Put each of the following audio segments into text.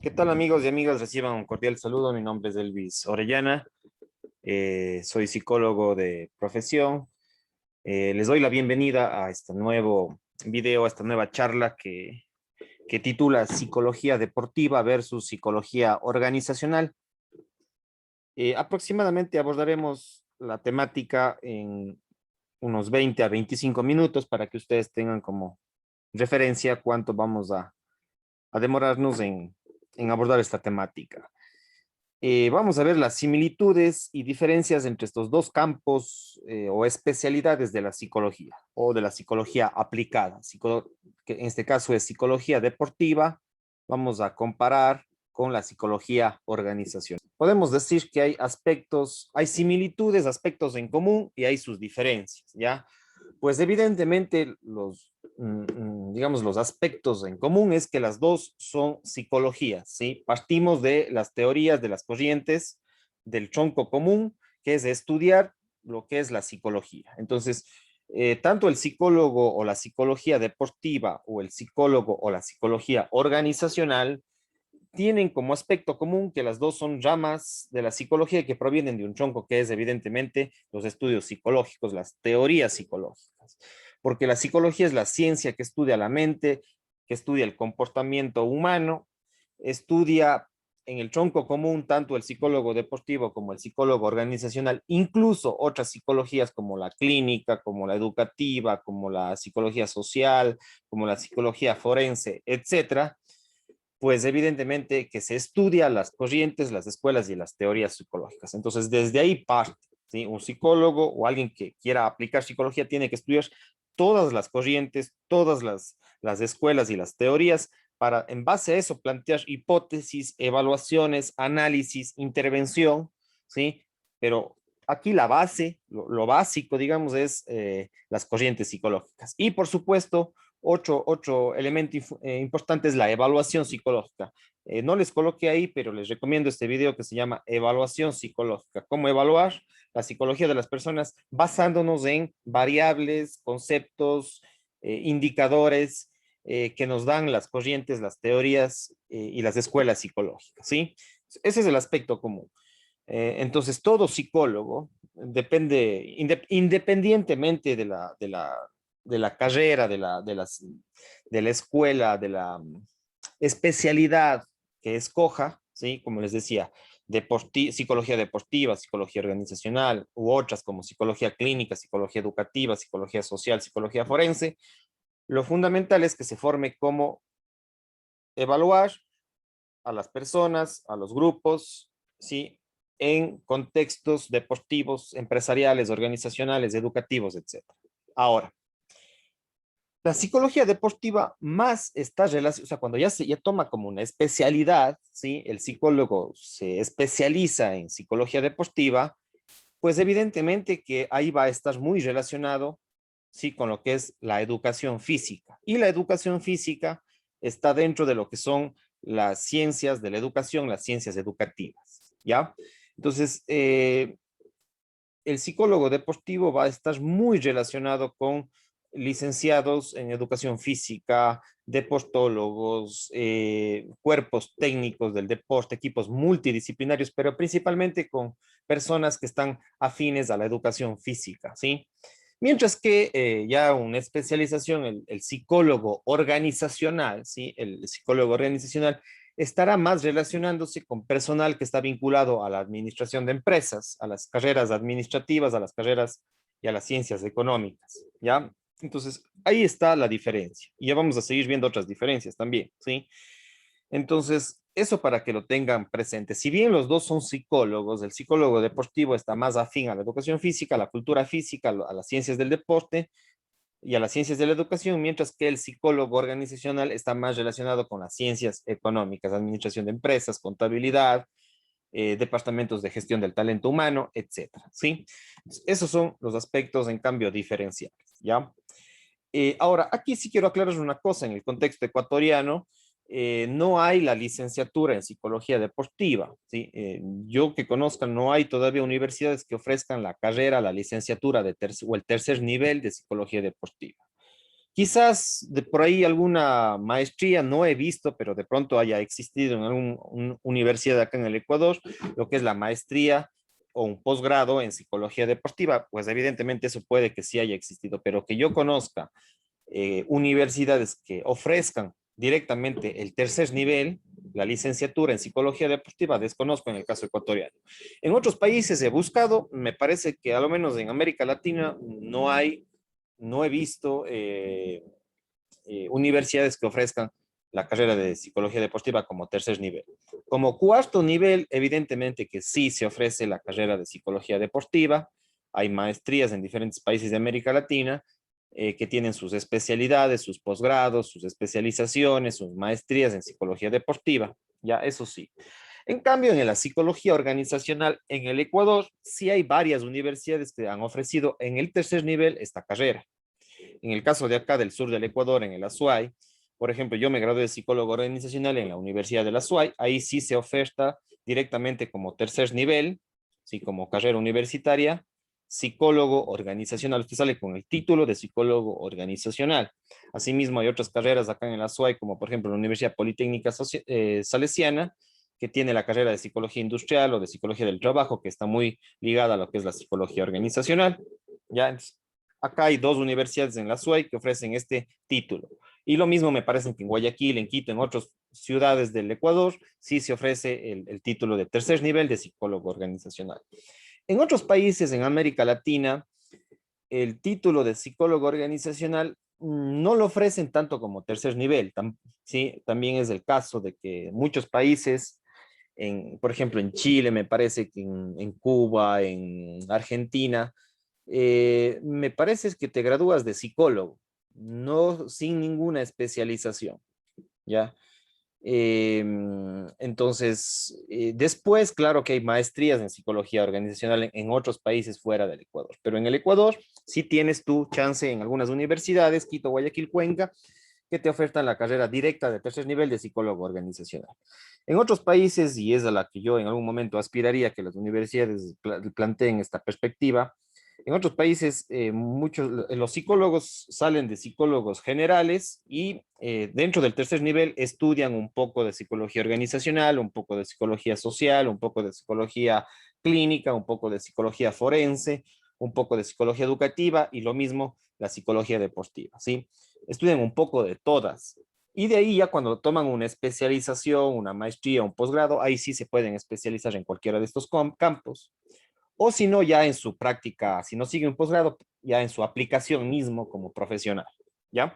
¿Qué tal amigos y amigas? Reciban un cordial saludo. Mi nombre es Elvis Orellana. Soy psicólogo de profesión. Les doy la bienvenida a este nuevo video, a esta nueva charla que titula Psicología deportiva versus psicología organizacional. Aproximadamente abordaremos la temática en unos 20 a 25 minutos para que ustedes tengan como referencia cuánto vamos a demorarnos en abordar esta temática. Vamos a ver las similitudes y diferencias entre estos dos campos o especialidades de la psicología o de la psicología aplicada, que en este caso es psicología deportiva. Vamos a comparar con la psicología organizacional. Podemos decir que hay aspectos, hay similitudes, aspectos en común y hay sus diferencias, ¿ya? Pues evidentemente digamos, los aspectos en común es que las dos son psicologías, ¿sí? Partimos de las teorías, de las corrientes, del tronco común, que es estudiar lo que es la psicología. Entonces, tanto el psicólogo o la psicología deportiva o el psicólogo o la psicología organizacional tienen como aspecto común que las dos son ramas de la psicología que provienen de un tronco que es evidentemente los estudios psicológicos, las teorías psicológicas, porque la psicología es la ciencia que estudia la mente, que estudia el comportamiento humano, estudia en el tronco común tanto el psicólogo deportivo como el psicólogo organizacional, incluso otras psicologías como la clínica, como la educativa, como la psicología social, como la psicología forense, etcétera, pues evidentemente que se estudia las corrientes, las escuelas y las teorías psicológicas. Entonces, desde ahí parte, ¿sí? Un psicólogo o alguien que quiera aplicar psicología tiene que estudiar todas las corrientes, todas las escuelas y las teorías para, en base a eso, plantear hipótesis, evaluaciones, análisis, intervención, ¿sí? Pero aquí la base, lo básico, digamos, es las corrientes psicológicas. Y, por supuesto, otro elemento importante es la evaluación psicológica. No les coloqué ahí, pero les recomiendo este video que se llama Evaluación psicológica. ¿Cómo evaluar la psicología de las personas basándonos en variables, conceptos, indicadores que nos dan las corrientes, las teorías y las escuelas psicológicas? ¿Sí? Ese es el aspecto común. Entonces, todo psicólogo depende, independientemente de la carrera, de la escuela, de la especialidad que escoja, ¿sí? Como les decía, psicología deportiva, psicología organizacional u otras como psicología clínica, psicología educativa, psicología social, psicología forense, lo fundamental es que se forme como evaluar a las personas, a los grupos, ¿sí? En contextos deportivos, empresariales, organizacionales, educativos, etcétera. Ahora, la psicología deportiva más está relacionada, o sea, cuando ya toma como una especialidad, ¿sí? El psicólogo se especializa en psicología deportiva, pues evidentemente que ahí va a estar muy relacionado, ¿sí? Con lo que es la educación física. Y la educación física está dentro de lo que son las ciencias de la educación, las ciencias educativas, ¿ya? Entonces, el psicólogo deportivo va a estar muy relacionado con licenciados en educación física, deportólogos, cuerpos técnicos del deporte, equipos multidisciplinarios, pero principalmente con personas que están afines a la educación física, ¿sí? Mientras que ya una especialización, el psicólogo organizacional, ¿sí? El psicólogo organizacional estará más relacionándose con personal que está vinculado a la administración de empresas, a las carreras administrativas, a las carreras y a las ciencias económicas, ¿ya? Entonces, ahí está la diferencia. Y ya vamos a seguir viendo otras diferencias también, ¿sí? Entonces, eso para que lo tengan presente. Si bien los dos son psicólogos, el psicólogo deportivo está más afín a la educación física, a la cultura física, a las ciencias del deporte, y a las ciencias de la educación, mientras que el psicólogo organizacional está más relacionado con las ciencias económicas, administración de empresas, contabilidad, departamentos de gestión del talento humano, etcétera, ¿sí? Esos son los aspectos, en cambio, diferenciales, ¿ya? Ahora, aquí sí quiero aclarar una cosa, en el contexto ecuatoriano, no hay la licenciatura en psicología deportiva, ¿sí? Yo que conozca, no hay todavía universidades que ofrezcan la carrera, la licenciatura o el tercer nivel de psicología deportiva. Quizás de por ahí alguna maestría no he visto, pero de pronto haya existido en alguna universidad acá en el Ecuador, lo que es la maestría o un posgrado en psicología deportiva, pues evidentemente eso puede que sí haya existido, pero que yo conozca universidades que ofrezcan directamente el tercer nivel, la licenciatura en psicología deportiva, desconozco en el caso ecuatoriano. En otros países he buscado, me parece que a lo menos en América Latina no hay, no he visto universidades que ofrezcan la carrera de psicología deportiva como tercer nivel. Como cuarto nivel, evidentemente que sí se ofrece la carrera de psicología deportiva. Hay maestrías en diferentes países de América Latina que tienen sus especialidades, sus posgrados, sus especializaciones, sus maestrías en psicología deportiva. Ya, eso sí. En cambio, en la psicología organizacional en el Ecuador, sí hay varias universidades que han ofrecido en el tercer nivel esta carrera. En el caso de acá del sur del Ecuador, en el Azuay, por ejemplo, yo me gradué de psicólogo organizacional en la Universidad del Azuay, ahí sí se oferta directamente como tercer nivel, sí, como carrera universitaria, psicólogo organizacional. Usted sale con el título de psicólogo organizacional. Asimismo, hay otras carreras acá en el Azuay, como por ejemplo la Universidad Politécnica Salesiana, que tiene la carrera de psicología industrial o de psicología del trabajo, que está muy ligada a lo que es la psicología organizacional. Ya, entonces, acá hay dos universidades en la SUAY que ofrecen este título. Y lo mismo me parece que en Guayaquil, en Quito, en otras ciudades del Ecuador, sí se ofrece el título de tercer nivel de psicólogo organizacional. En otros países en América Latina, el título de psicólogo organizacional no lo ofrecen tanto como tercer nivel. Sí, también es el caso de que muchos países, por ejemplo, en Chile, me parece que en Cuba, en Argentina, me parece que te gradúas de psicólogo, no sin ninguna especialización, ¿ya? Entonces, después, claro que hay maestrías en psicología organizacional en otros países fuera del Ecuador, pero en el Ecuador sí tienes tu chance en algunas universidades, Quito, Guayaquil, Cuenca, que te ofertan la carrera directa de tercer nivel de psicólogo organizacional. En otros países, y es a la que yo en algún momento aspiraría que las universidades planteen esta perspectiva, en otros países, muchos, los psicólogos salen de psicólogos generales y dentro del tercer nivel estudian un poco de psicología organizacional, un poco de psicología social, un poco de psicología clínica, un poco de psicología forense, un poco de psicología educativa y lo mismo la psicología deportiva, ¿sí? Estudian un poco de todas. Y de ahí ya cuando toman una especialización, una maestría, un posgrado, ahí sí se pueden especializar en cualquiera de estos campos o si no, ya en su práctica, si no sigue un posgrado, ya en su aplicación mismo como profesional, ¿ya?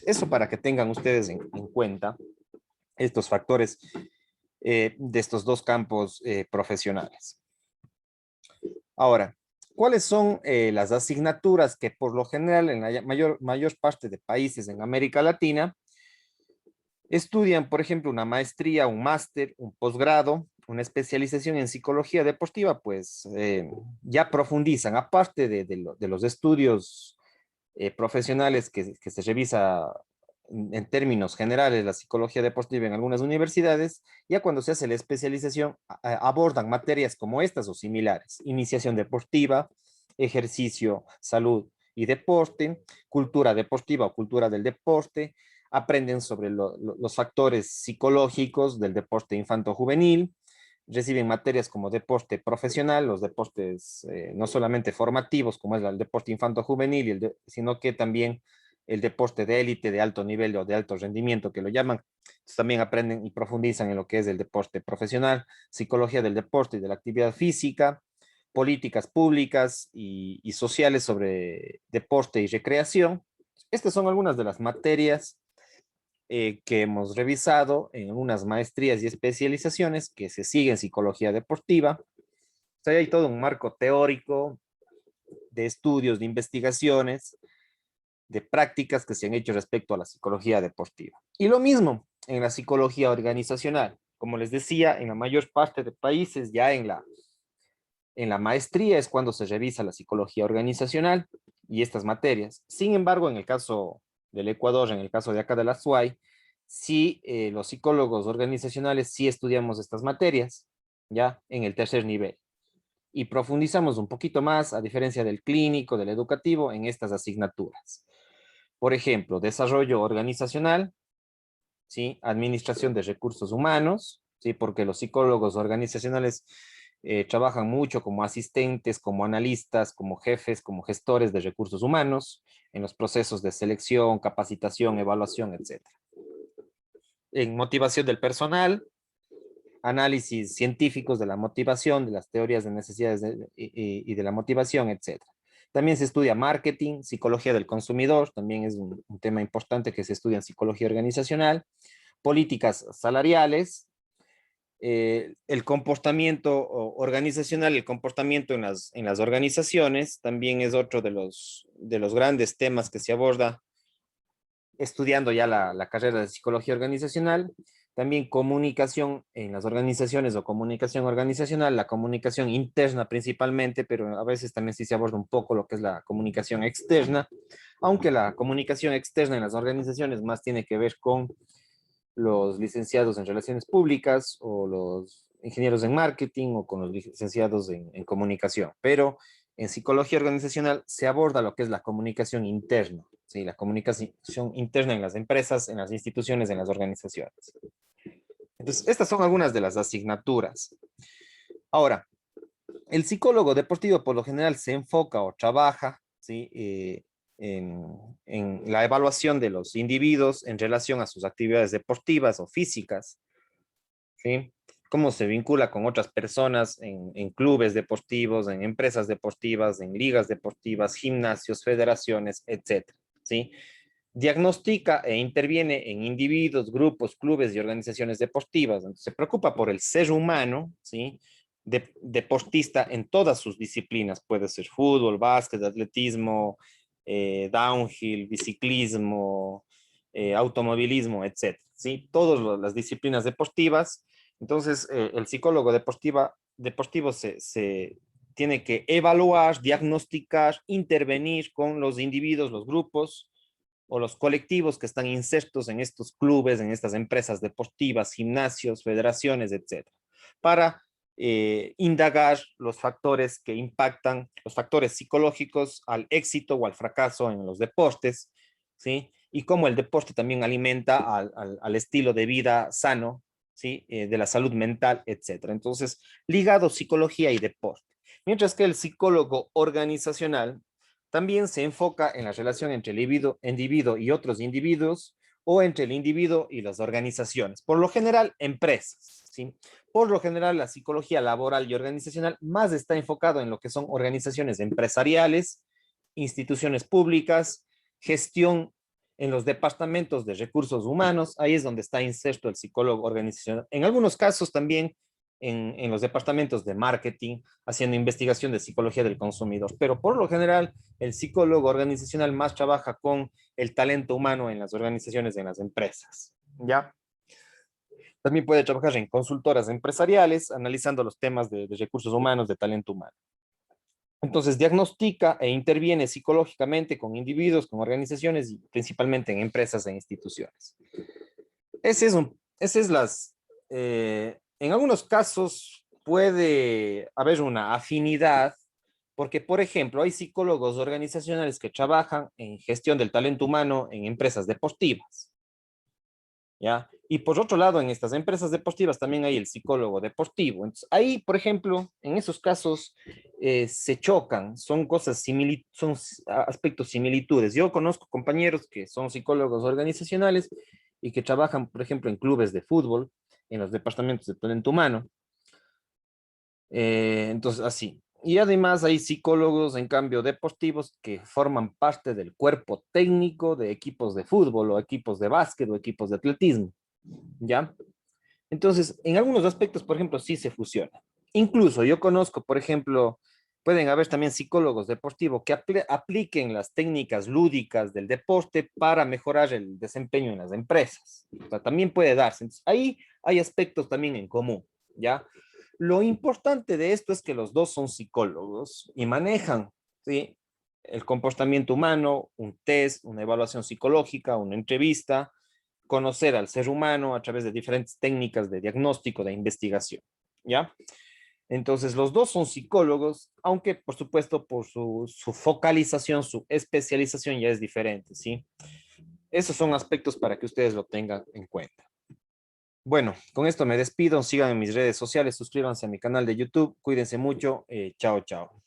Eso para que tengan ustedes en cuenta estos factores de estos dos campos profesionales. Ahora, ¿cuáles son las asignaturas que por lo general en la mayor parte de países en América Latina estudian, por ejemplo, una maestría, un máster, un posgrado, una especialización en psicología deportiva? Pues ya profundizan, aparte de los estudios profesionales que se revisa en términos generales la psicología deportiva en algunas universidades, ya cuando se hace la especialización abordan materias como estas o similares: iniciación deportiva, ejercicio, salud y deporte, cultura deportiva o cultura del deporte, aprenden sobre los factores psicológicos del deporte infanto-juvenil, reciben materias como deporte profesional, los deportes no solamente formativos como es el deporte infanto-juvenil, sino que también el deporte de élite, de alto nivel o de alto rendimiento que lo llaman. Entonces, también aprenden y profundizan en lo que es el deporte profesional, psicología del deporte y de la actividad física, políticas públicas y sociales sobre deporte y recreación. Estas son algunas de las materias que hemos revisado en unas maestrías y especializaciones que se siguen en psicología deportiva. O sea, hay todo un marco teórico de estudios, de investigaciones, de prácticas que se han hecho respecto a la psicología deportiva. Y lo mismo en la psicología organizacional. Como les decía, en la mayor parte de países, ya en la maestría es cuando se revisa la psicología organizacional y estas materias. Sin embargo, en el caso del Ecuador, en el caso de acá de la SUAY, sí, los psicólogos organizacionales sí estudiamos estas materias, ya en el tercer nivel. Y profundizamos un poquito más, a diferencia del clínico, del educativo, en estas asignaturas. Por ejemplo, desarrollo organizacional, ¿sí? Administración de recursos humanos, ¿sí? Porque los psicólogos organizacionales trabajan mucho como asistentes, como analistas, como jefes, como gestores de recursos humanos en los procesos de selección, capacitación, evaluación, etcétera. En motivación del personal, análisis científicos de la motivación, de las teorías de necesidades y de la motivación, etcétera. También se estudia marketing, psicología del consumidor, también es un tema importante que se estudia en psicología organizacional, políticas salariales, el comportamiento organizacional, el comportamiento en las organizaciones, también es otro de los grandes temas que se aborda estudiando ya la carrera de psicología organizacional. También comunicación en las organizaciones o comunicación organizacional, la comunicación interna principalmente, pero a veces también sí se aborda un poco lo que es la comunicación externa, aunque la comunicación externa en las organizaciones más tiene que ver con los licenciados en relaciones públicas o los ingenieros en marketing o con los licenciados en comunicación. Pero en psicología organizacional se aborda lo que es la comunicación interna, ¿sí? La comunicación interna en las empresas, en las instituciones, en las organizaciones. Entonces, estas son algunas de las asignaturas. Ahora, el psicólogo deportivo por lo general se enfoca o trabaja, ¿sí? En la evaluación de los individuos en relación a sus actividades deportivas o físicas, ¿sí? Cómo se vincula con otras personas en clubes deportivos, en empresas deportivas, en ligas deportivas, gimnasios, federaciones, etcétera, ¿sí? Diagnostica e interviene en individuos, grupos, clubes y organizaciones deportivas. Entonces, se preocupa por el ser humano, ¿sí? Deportista en todas sus disciplinas. Puede ser fútbol, básquet, atletismo, downhill, biciclismo, automovilismo, etcétera, ¿sí? Todas las disciplinas deportivas. Entonces, el psicólogo deportivo se tiene que evaluar, diagnosticar, intervenir con los individuos, los grupos o los colectivos que están insertos en estos clubes, en estas empresas deportivas, gimnasios, federaciones, etcétera, para indagar los factores que impactan, los factores psicológicos al éxito o al fracaso en los deportes, ¿sí? Y cómo el deporte también alimenta al estilo de vida sano, ¿sí? De la salud mental, etcétera. Entonces, ligado psicología y deporte. Mientras que el psicólogo organizacional también se enfoca en la relación entre el individuo y otros individuos o entre el individuo y las organizaciones. Por lo general, empresas, ¿sí? Por lo general, la psicología laboral y organizacional más está enfocado en lo que son organizaciones empresariales, instituciones públicas, gestión en los departamentos de recursos humanos. Ahí es donde está inserto el psicólogo organizacional. En algunos casos también en los departamentos de marketing, haciendo investigación de psicología del consumidor. Pero por lo general, el psicólogo organizacional más trabaja con el talento humano en las organizaciones, en las empresas. ¿Ya? También puede trabajar en consultoras empresariales, analizando los temas de recursos humanos, de talento humano. Entonces, diagnostica e interviene psicológicamente con individuos, con organizaciones y principalmente en empresas e instituciones. Ese es en algunos casos puede haber una afinidad, porque, por ejemplo, hay psicólogos organizacionales que trabajan en gestión del talento humano en empresas deportivas, ¿ya? Y por otro lado, en estas empresas deportivas también hay el psicólogo deportivo. Entonces, ahí, por ejemplo, en esos casos se chocan, son son aspectos similitudes. Yo conozco compañeros que son psicólogos organizacionales y que trabajan, por ejemplo, en clubes de fútbol, en los departamentos de talento humano. Entonces, así. Y además hay psicólogos, en cambio, deportivos que forman parte del cuerpo técnico de equipos de fútbol o equipos de básquet o equipos de atletismo, ¿ya? Entonces, en algunos aspectos, por ejemplo, sí se fusiona. Incluso yo conozco, por ejemplo, pueden haber también psicólogos deportivos que apliquen las técnicas lúdicas del deporte para mejorar el desempeño en las empresas. O sea, también puede darse. Entonces, ahí hay aspectos también en común, ¿ya? Lo importante de esto es que los dos son psicólogos y manejan, ¿sí? El comportamiento humano, un test, una evaluación psicológica, una entrevista, conocer al ser humano a través de diferentes técnicas de diagnóstico, de investigación, ¿ya? Entonces, los dos son psicólogos, aunque por supuesto por su focalización, su especialización ya es diferente, ¿sí? Esos son aspectos para que ustedes lo tengan en cuenta. Bueno, con esto me despido. Sigan en mis redes sociales, suscríbanse a mi canal de YouTube. Cuídense mucho. Chao, chao.